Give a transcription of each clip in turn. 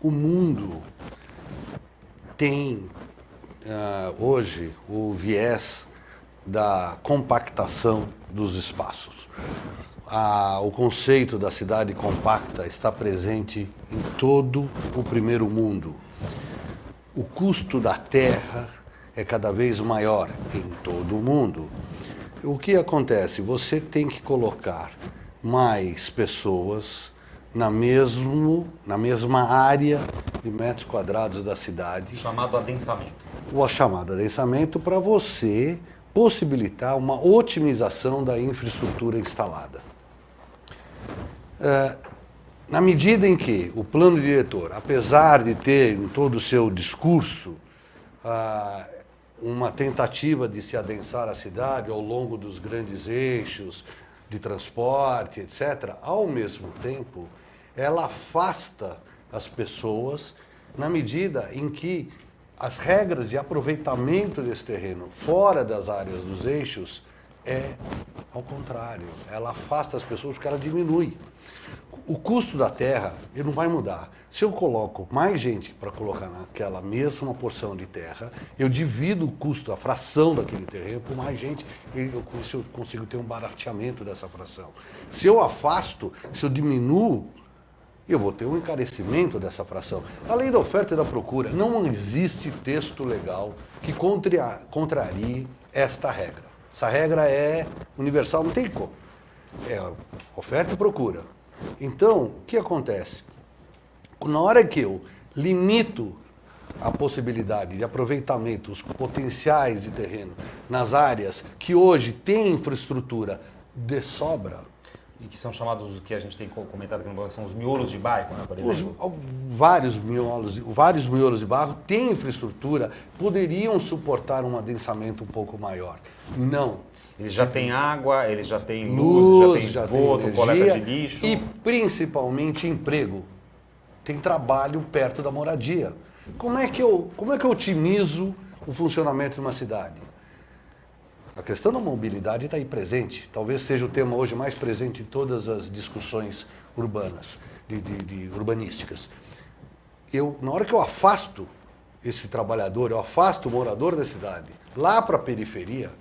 O mundo tem hoje o viés da compactação dos espaços. O conceito da cidade compacta está presente em todo o primeiro mundo. O custo da terra é cada vez maior em todo o mundo. O que acontece? Você tem que colocar mais pessoas na mesma área de metros quadrados da cidade. Chamado adensamento. O chamado adensamento para você possibilitar uma otimização da infraestrutura instalada. Na medida em que o plano diretor, apesar de ter em todo o seu discurso uma tentativa de se adensar a cidade ao longo dos grandes eixos de transporte, etc., ao mesmo tempo, ela afasta as pessoas na medida em que as regras de aproveitamento desse terreno fora das áreas dos eixos é ao contrário. Ela afasta as pessoas porque ela diminui. O custo da terra ele não vai mudar. Se eu coloco mais gente para colocar naquela mesma porção de terra, eu divido o custo, a fração daquele terreno por mais gente, e com isso eu consigo ter um barateamento dessa fração. Se eu afasto, se eu diminuo, eu vou ter um encarecimento dessa fração. A lei da oferta e da procura, não existe texto legal que contrarie esta regra. Essa regra é universal, não tem como. É oferta e procura. Então, o que acontece? Na hora que eu limito a possibilidade de aproveitamento, os potenciais de terreno nas áreas que hoje têm infraestrutura de sobra, E que são chamados, o que a gente tem comentado aqui no programa, são os miolos de bairro, né, por exemplo? vários miolos de barro têm infraestrutura, poderiam suportar um adensamento um pouco maior. Não. Eles já têm água, eles já têm luz, já têm esgoto, coleta de lixo. E principalmente emprego. Tem trabalho perto da moradia. Como é que eu otimizo o funcionamento de uma cidade? A questão da mobilidade está aí presente. Talvez seja o tema hoje mais presente em todas as discussões urbanas, urbanísticas. Na hora que eu afasto esse trabalhador, eu afasto o morador da cidade lá para a periferia,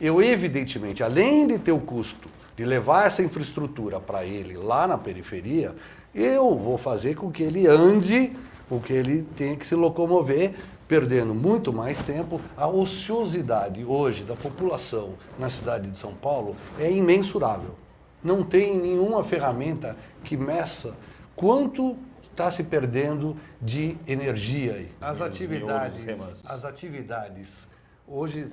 eu evidentemente, além de ter o custo de levar essa infraestrutura para ele lá na periferia, eu vou fazer com que ele ande, com que ele tenha que se locomover, perdendo muito mais tempo. A ociosidade hoje da população na cidade de São Paulo é imensurável. Não tem nenhuma ferramenta que meça quanto está se perdendo de energia aí. As atividades, hoje,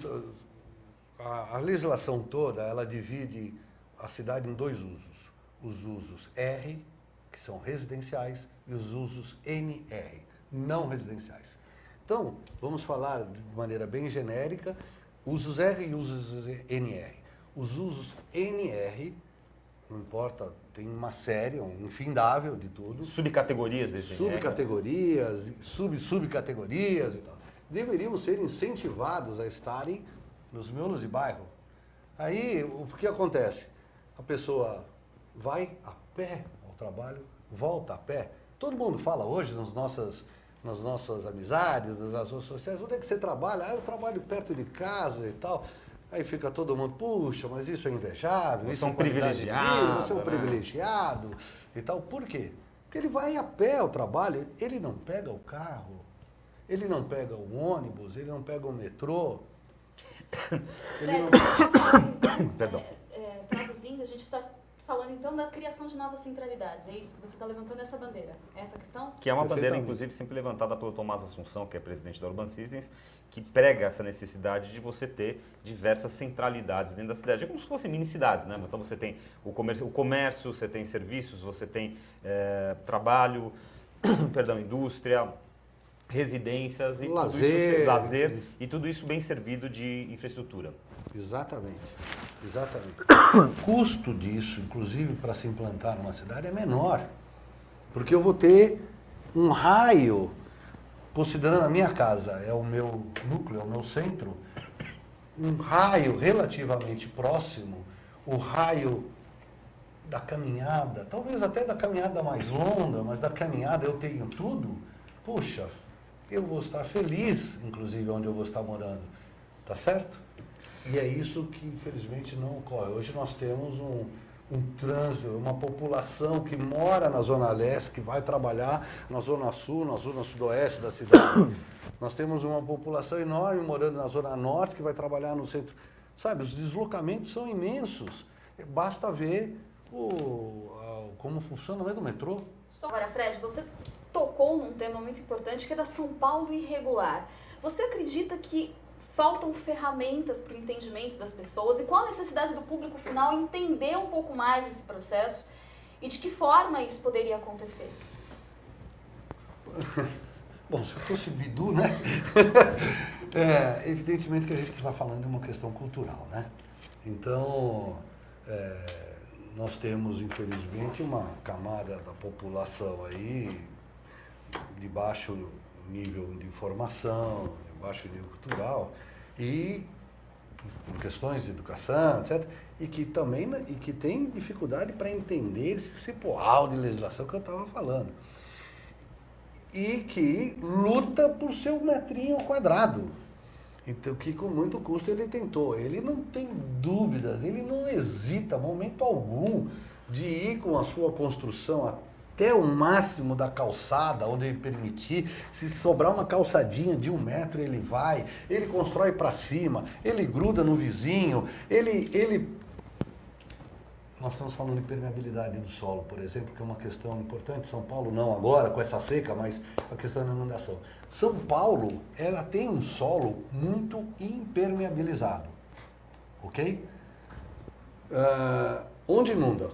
a legislação toda, ela divide a cidade em dois usos. Os usos R, que são residenciais, e os usos NR, não residenciais. Então, vamos falar de maneira bem genérica, usos R e usos NR. Os usos NR, não importa, tem uma série, um infindável de tudo. Subcategorias desse Subcategorias, subcategorias e tal. Deveriam ser incentivados a estarem nos miolos de bairro. Aí, o que acontece? A pessoa vai a pé ao trabalho, volta a pé. Todo mundo fala hoje nas nossas amizades, nas nossas sociais, onde é que você trabalha? Eu trabalho perto de casa e tal. Aí fica todo mundo, puxa, mas isso é invejável, isso é privilegiado, você é um privilegiado e tal. Por quê? Porque ele vai a pé ao trabalho, ele não pega o carro, ele não pega o ônibus, ele não pega o metrô. Perdão. Traduzindo, a gente está falando então da criação de novas centralidades, é isso que você está levantando essa bandeira, é essa a questão? Que é uma bandeira, inclusive, sempre levantada pelo Tomás Assunção, que é presidente da Urban Systems, que prega essa necessidade de você ter diversas centralidades dentro da cidade. É como se fossem mini-cidades, né? Então você tem o comércio, você tem serviços, você tem trabalho, indústria, residências e lazer e tudo isso bem servido de infraestrutura. Exatamente. O custo disso, inclusive para se implantar numa cidade, é menor. Porque eu vou ter um raio, considerando a minha casa, é o meu núcleo, é o meu centro, um raio relativamente próximo, o raio da caminhada, talvez até da caminhada mais longa, mas da caminhada eu tenho tudo, puxa, eu vou estar feliz, inclusive, onde eu vou estar morando, tá certo? E é isso que, infelizmente, não ocorre. Hoje nós temos um trânsito, uma população que mora na Zona Leste, que vai trabalhar na Zona Sul, na Zona Sudoeste da cidade. Nós temos uma população enorme morando na Zona Norte, que vai trabalhar no centro. Sabe, os deslocamentos são imensos. Basta ver como funciona o metrô. Agora, Fred, você tocou num tema muito importante que é da São Paulo irregular. Você acredita que faltam ferramentas para o entendimento das pessoas e qual a necessidade do público final entender um pouco mais esse processo e de que forma isso poderia acontecer? Bom, se fosse Bidu, né? Evidentemente que a gente está falando de uma questão cultural, né? Então, nós temos, infelizmente, uma camada da população aí de baixo nível de informação, de baixo nível cultural, e por questões de educação, etc., e que tem dificuldade para entender esse cipoal de legislação que eu estava falando. E que luta por seu metrinho quadrado. Então, que com muito custo ele tentou. Ele não tem dúvidas, ele não hesita, momento algum, de ir com a sua construção até o máximo da calçada, onde ele permitir. Se sobrar uma calçadinha de 1 metro, ele vai, ele constrói para cima, ele gruda no vizinho, Nós estamos falando de permeabilidade do solo, por exemplo, que é uma questão importante. São Paulo não agora, com essa seca, mas a questão da inundação. São Paulo, ela tem um solo muito impermeabilizado, ok? Onde inunda?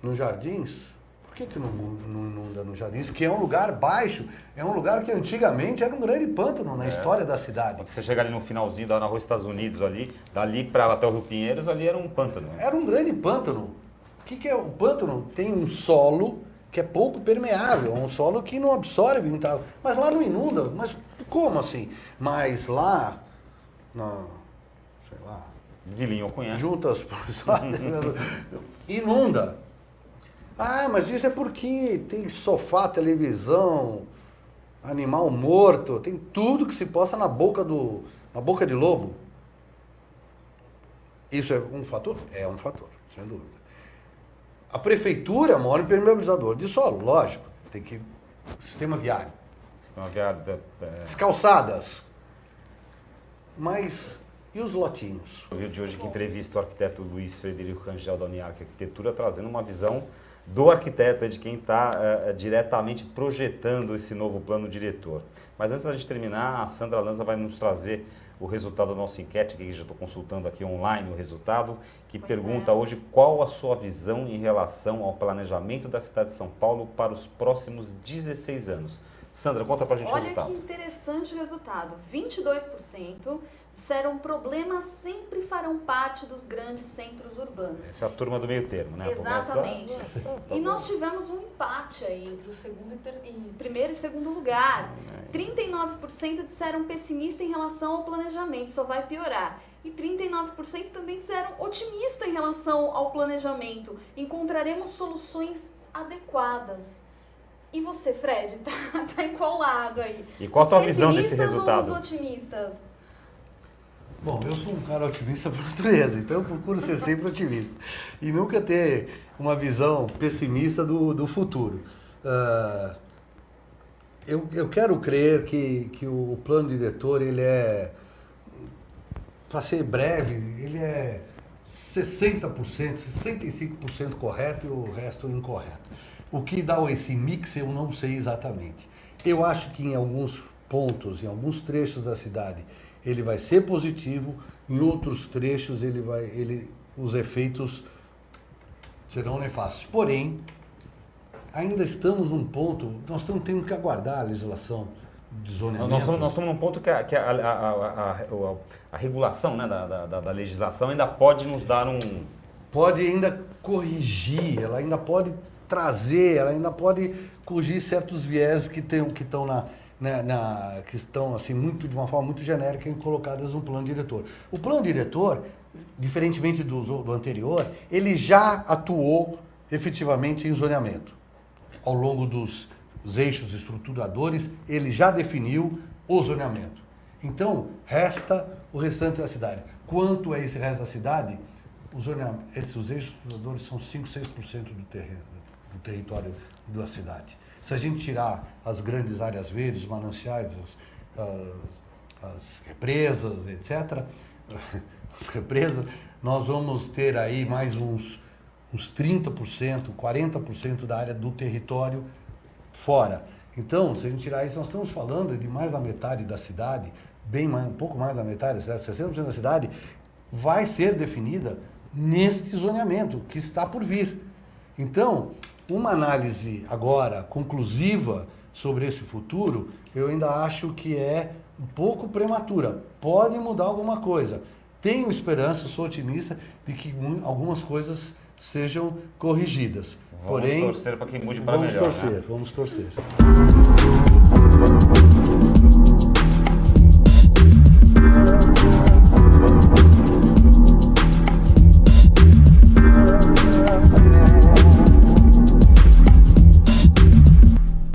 Nos jardins. Por que não inunda nos jardins? Que é um lugar baixo, é um lugar que antigamente era um grande pântano na história da cidade. Quando você chega ali no finalzinho da rua Estados Unidos ali, dali para até o Rio Pinheiros, ali era um pântano. Era um grande pântano. O que é o pântano? Tem um solo que é pouco permeável, um solo que não absorve muita água. Mas lá não inunda. Mas como assim? Mas lá, sei lá, Vilinho Cunha. juntas, inunda. Ah, mas isso é porque tem sofá, televisão, animal morto, tem tudo que se possa na boca de lobo. Isso é um fator? É um fator, sem dúvida. A prefeitura é o maior impermeabilizador de solo, lógico. Tem que... Sistema viário. Sistema viário. As calçadas. Mas... E os lotinhos? Eu vi de hoje que entrevista o arquiteto Luiz Frederico Rangel da Uniarc Arquitetura, trazendo uma visão do arquiteto, de quem está diretamente projetando esse novo plano diretor. Mas antes da gente terminar, a Sandra Lanza vai nos trazer o resultado da nossa enquete, que já estou consultando aqui online o resultado, que pergunta hoje qual a sua visão em relação ao planejamento da cidade de São Paulo para os próximos 16 anos. Sandra, conta pra gente o resultado. Olha que interessante o resultado. 22% disseram problemas sempre farão parte dos grandes centros urbanos. Essa é a turma do meio termo, né? Exatamente. E nós tivemos um empate aí entre o primeiro e segundo lugar. 39% disseram pessimista em relação ao planejamento, só vai piorar. E 39% também disseram otimista em relação ao planejamento. Encontraremos soluções adequadas. E você, Fred, tá em qual lado aí? E qual a tua visão desse resultado? Ou os otimistas? Bom, eu sou um cara otimista por natureza, então eu procuro ser sempre otimista. E nunca ter uma visão pessimista do futuro. Eu quero crer que o plano diretor, ele é, para ser breve, ele é 60%, 65% correto e o resto incorreto. O que dá esse mix eu não sei exatamente. Eu acho que em alguns pontos, em alguns trechos da cidade, ele vai ser positivo, em outros trechos os efeitos serão nefastos. Porém, ainda estamos num ponto, nós temos que aguardar a legislação de zoneamento. Nós estamos num ponto que a regulação, né, da legislação ainda pode nos dar um... Pode ainda corrigir, ela ainda pode trazer, ela ainda pode corrigir certos viés que estão né, que estão assim, de uma forma muito genérica colocadas no plano diretor. O plano diretor, diferentemente do anterior, ele já atuou efetivamente em zoneamento. Ao longo dos eixos estruturadores, ele já definiu o zoneamento. Então, resta o restante da cidade. Quanto é esse resto da cidade? Os eixos estruturadores são 5, 6% do território da cidade. Se a gente tirar as grandes áreas verdes, os mananciais, as represas, etc., as represas, nós vamos ter aí mais uns 30%, 40% da área do território fora. Então, se a gente tirar isso, nós estamos falando de mais da metade da cidade, um pouco mais da metade da cidade, 60% da cidade, vai ser definida neste zoneamento que está por vir. Então, uma análise agora conclusiva sobre esse futuro, eu ainda acho que é um pouco prematura. Pode mudar alguma coisa. Tenho esperança, sou otimista de que algumas coisas sejam corrigidas. Vamos torcer para que mude para melhor. Vamos torcer.